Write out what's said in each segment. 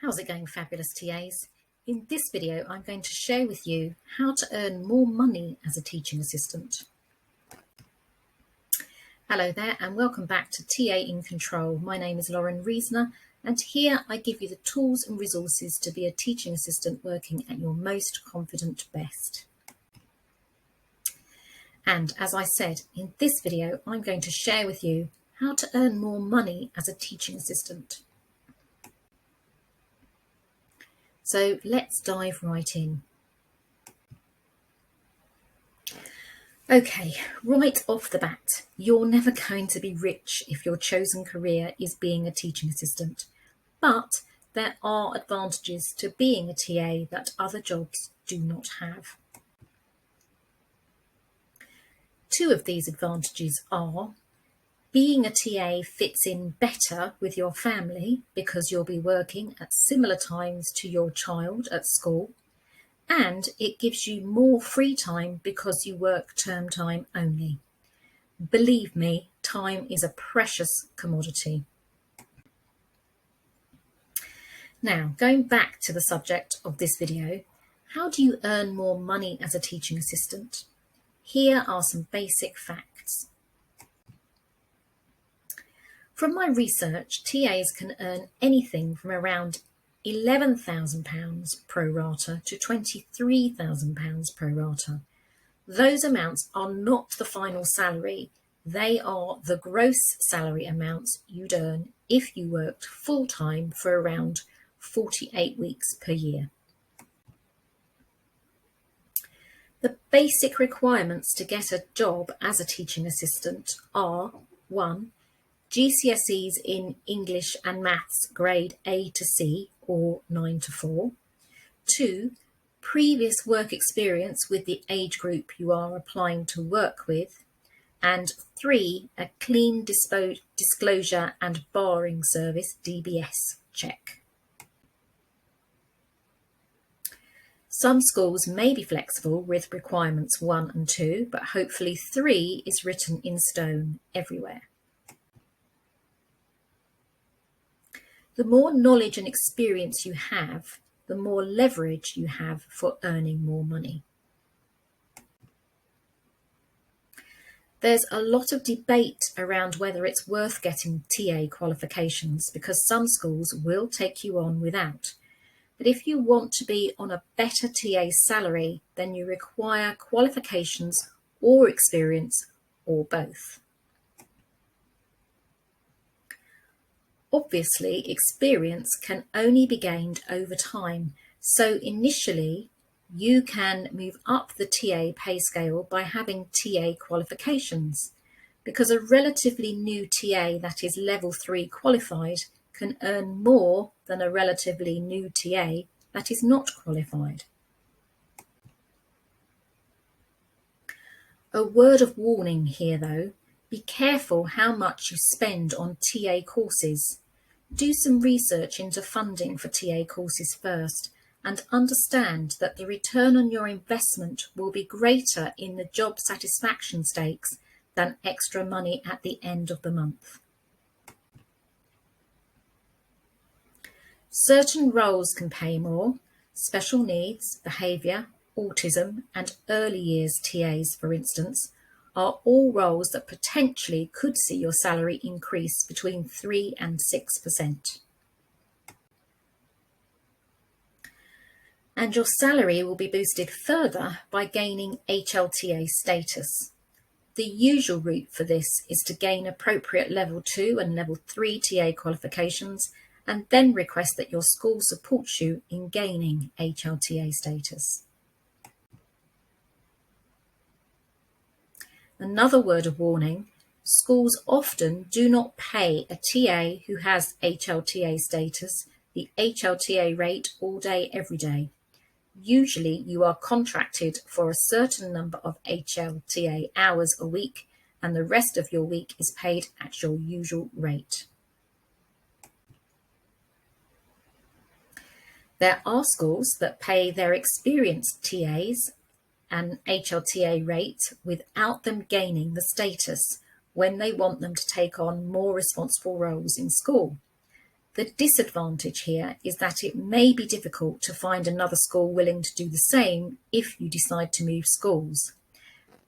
How's it going, fabulous TAs? In this video, I'm going to share with you how to earn more money as a teaching assistant. Hello there and welcome back to TA in Control. My name is Lauren Reasoner and here I give you the tools and resources to be a teaching assistant working at your most confident best. And as I said, in this video, I'm going to share with you how to earn more money as a teaching assistant. So let's dive right in. Okay, right off the bat, you're never going to be rich if your chosen career is being a teaching assistant, but there are advantages to being a TA that other jobs do not have. Two of these advantages are being a TA fits in better with your family because you'll be working at similar times to your child at school, and it gives you more free time because you work term time only. Believe me, time is a precious commodity. Now, going back to the subject of this video, how do you earn more money as a teaching assistant? Here are some basic facts. From my research, TAs can earn anything from around £11,000 pro rata to £23,000 pro rata. Those amounts are not the final salary, they are the gross salary amounts you'd earn if you worked full-time for around 48 weeks per year. The basic requirements to get a job as a teaching assistant are 1. GCSEs in English and Maths grade A to C or 9 to 4. 2. Previous work experience with the age group you are applying to work with. And 3. A clean disclosure and barring service DBS check. Some schools may be flexible with requirements 1 and 2, but hopefully 3 is written in stone everywhere. The more knowledge and experience you have, the more leverage you have for earning more money. There's a lot of debate around whether it's worth getting TA qualifications because some schools will take you on without. But if you want to be on a better TA salary, then you require qualifications or experience or both. Obviously, experience can only be gained over time, so initially you can move up the TA pay scale by having TA qualifications, because a relatively new TA that is level 3 qualified can earn more than a relatively new TA that is not qualified. A word of warning here though, be careful how much you spend on TA courses. Do some research into funding for TA courses first and understand that the return on your investment will be greater in the job satisfaction stakes than extra money at the end of the month. Certain roles can pay more. Special needs, behaviour, autism and early years TAs, for instance, are all roles that potentially could see your salary increase between 3 and 6%. And your salary will be boosted further by gaining HLTA status. The usual route for this is to gain appropriate level 2 and level 3 TA qualifications and then request that your school supports you in gaining HLTA status. Another word of warning, schools often do not pay a TA who has HLTA status the HLTA rate all day, every day. Usually you are contracted for a certain number of HLTA hours a week and the rest of your week is paid at your usual rate. There are schools that pay their experienced TAs an HLTA rate without them gaining the status when they want them to take on more responsible roles in school. The disadvantage here is that it may be difficult to find another school willing to do the same if you decide to move schools.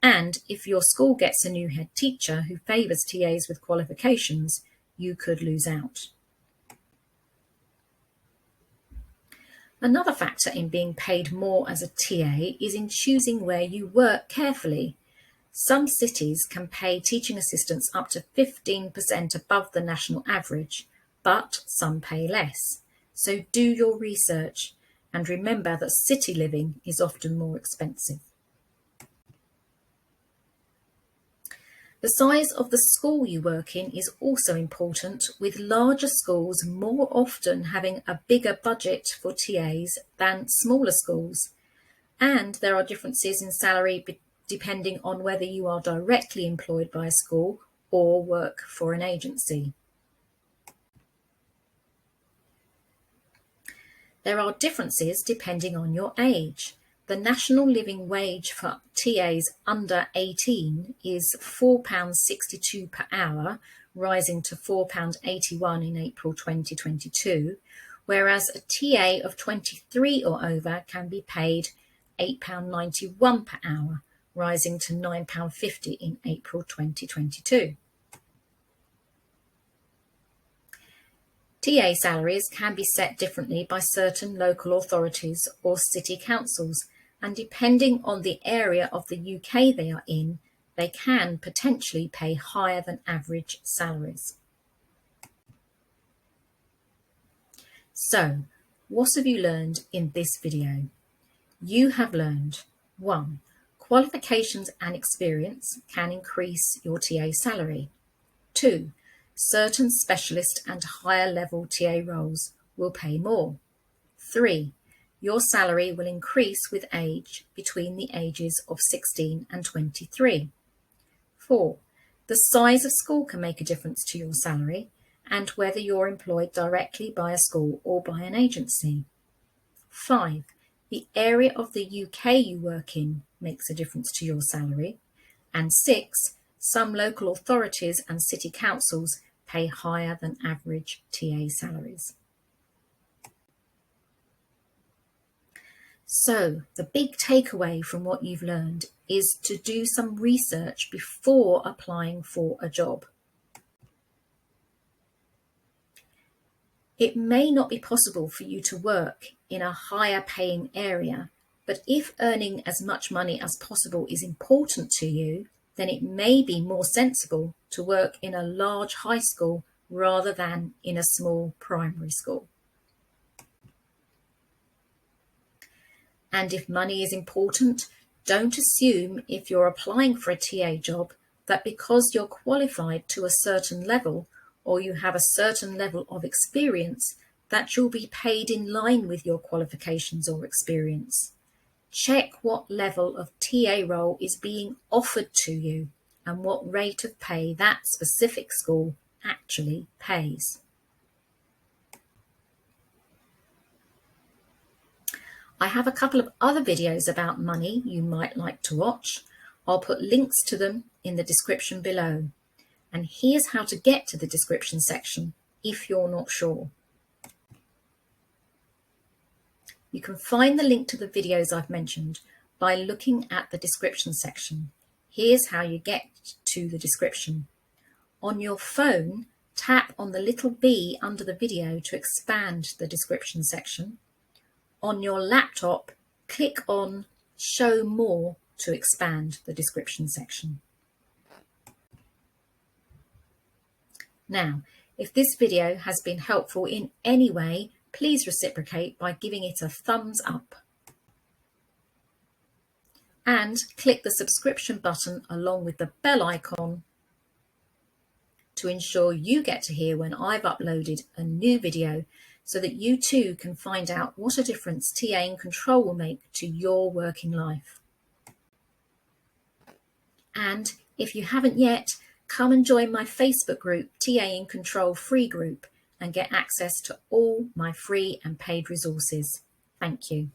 And if your school gets a new head teacher who favours TAs with qualifications, you could lose out. Another factor in being paid more as a TA is in choosing where you work carefully. Some cities can pay teaching assistants up to 15% above the national average, but some pay less. So do your research and remember that city living is often more expensive. The size of the school you work in is also important, with larger schools more often having a bigger budget for TAs than smaller schools. And there are differences in salary depending on whether you are directly employed by a school or work for an agency. There are differences depending on your age. The national living wage for TAs under 18 is £4.62 per hour, rising to £4.81 in April 2022, whereas a TA of 23 or over can be paid £8.91 per hour, rising to £9.50 in April 2022. TA salaries can be set differently by certain local authorities or city councils, and depending on the area of the UK they are in, they can potentially pay higher than average salaries. So, what have you learned in this video? You have learned 1. Qualifications and experience can increase your TA salary. 2. Certain specialist and higher level TA roles will pay more. 3. Your salary will increase with age between the ages of 16 and 23. 4. The size of school can make a difference to your salary and whether you're employed directly by a school or by an agency. 5. The area of the UK you work in makes a difference to your salary. And 6. Some local authorities and city councils pay higher than average TA salaries. So, the big takeaway from what you've learned is to do some research before applying for a job. It may not be possible for you to work in a higher paying area, but if earning as much money as possible is important to you, then it may be more sensible to work in a large high school rather than in a small primary school. And if money is important, don't assume if you're applying for a TA job that because you're qualified to a certain level or you have a certain level of experience that you'll be paid in line with your qualifications or experience. Check what level of TA role is being offered to you and what rate of pay that specific school actually pays. I have a couple of other videos about money you might like to watch. I'll put links to them in the description below. And here's how to get to the description section if you're not sure. You can find the link to the videos I've mentioned by looking at the description section. Here's how you get to the description. On your phone, tap on the little B under the video to expand the description section. On your laptop, click on Show More to expand the description section. Now, if this video has been helpful in any way, please reciprocate by giving it a thumbs up. And click the subscription button along with the bell icon to ensure you get to hear when I've uploaded a new video, so that you too can find out what a difference TA in Control will make to your working life. And if you haven't yet, come and join my Facebook group, TA in Control Free Group, and get access to all my free and paid resources. Thank you.